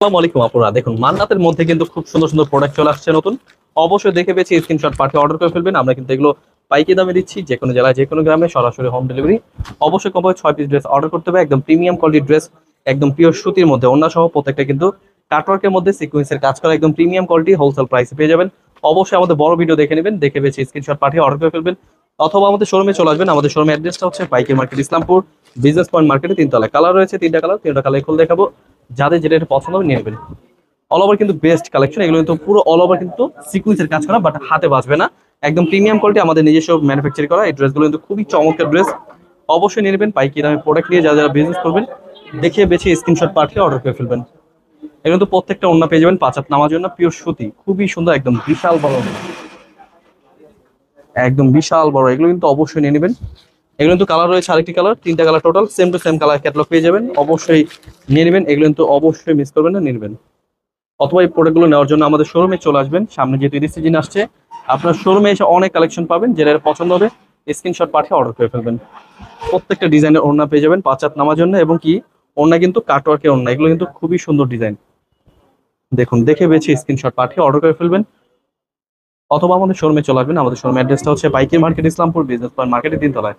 আসসালামু আলাইকুম আপুরা, দেখুন মান্নাতের মধ্যে কিন্তু খুব সুন্দর সুন্দর প্রোডাক্ট চলে আসছে নতুন। অবশ্যই দেখে পেয়েছি, স্ক্রিনশট পাঠিয়ে অর্ডার করে ফেলবেন। আমরা কিন্তু এগুলো পাইকারি দামে দিচ্ছি, যে কোনো জেলায় যে কোনো গ্রামে সরাসরি হোম ডেলিভারি। অবশ্যই কমপক্ষে 6 পিস ড্রেস অর্ডার করতে হবে, একদম প্রিমিয়াম কোয়ালিটির ড্রেস, একদম পিওর সুতির মধ্যে ওড়না সহ প্রত্যেকটা কিন্তু কাটওয়ার্কের মধ্যে সিকোয়েন্সের কাজ করা, একদম প্রিমিয়াম কোয়ালিটি হোলসেল প্রাইসে পেয়ে যাবেন। অবশ্যই আমাদের বড় ভিডিও দেখে নেবেন, দেখে পেয়েছি স্ক্রিনশট পাঠিয়ে অর্ডার করে ফেলবেন, অথবা আমাদের শোরুমে চলে আসবেন। আমাদের শোরুমের অ্যাড্রেসটা হচ্ছে পাইকারি মার্কেট, ইসলামপুর বিজনেস পয়েন্ট মার্কেটে, তিনতলায়। কালার রয়েছে তিনটা কালার খুলে দেখাবো, যাদের যেটা পছন্দ হবে নিয়ে নেবেন। অল ওভার কিন্তু বেস্ট কালেকশন, এগুলো কিন্তু পুরো অল ওভার কিন্তু সিকুয়েন্সের কাজ করা, বাট হাতে বাজবে না। একদম প্রিমিয়াম কোয়ালিটি, আমাদের নিজস্ব ম্যানুফ্যাকচার করা এই ড্রেসগুলো কিন্তু খুবই চমৎকার ড্রেস। অবশ্যই নিয়ে নেবেন, পাইকারি দামে প্রোডাক্ট নিয়ে যারা যারা বিজনেস করবেন দেখে বেছে স্ক্রিনশট পাঠিয়ে অর্ডার করে ফেলবেন। এগুলো কিন্তু প্রত্যেকটা ওড়না পেয়ে যাবেন 5 হাত নামার জন্য, পিওর সুতি, খুবই সুন্দর, একদম বিশাল বড়, একদম বিশাল বড়। এগুলো কিন্তু অবশ্যই নিয়ে নেবেন। এগুলো কিন্তু কালার রয়েছে আরেকটি কালার, তিনটা colour total, same to same colour catalogue পেয়ে যাবেন। অবশ্যই নিয়ে নেবেন, এগুলো কিন্তু অবশ্যই মিস করবেন না, নিয়ে নেবেন। অথবা এই প্রোডাক্টগুলো নেওয়ার জন্য আমাদের শোরুমে চলে আসবেন, সামনে যেহেতু ঈদের সিজন আসছে, আপনার শোরুমে এসে অনেক কালেকশন পাবেন, যেটা পছন্দ হবে স্ক্রিনশট পাঠিয়ে অর্ডার করে ফেলবেন। প্রত্যেকটা ডিজাইনের ওড়না পেয়ে যাবেন 5 হাত নামার জন্য, এবং কি ওড়না কিন্তু কাটওয়ার্কের ওড়না, এগুলো কিন্তু খুবই সুন্দর ডিজাইন। দেখুন, দেখে বেছে স্ক্রিনশট পাঠিয়ে অর্ডার করে ফেলবেন, অথবা আমাদের শোরুমে চলে আসবেন। আমাদের শোরুম অ্যাড্রেসটা হচ্ছে পাইকারি মার্কেট, ইসলামপুর বিজনেস পয়েন্ট মার্কেটের 3 তলায়।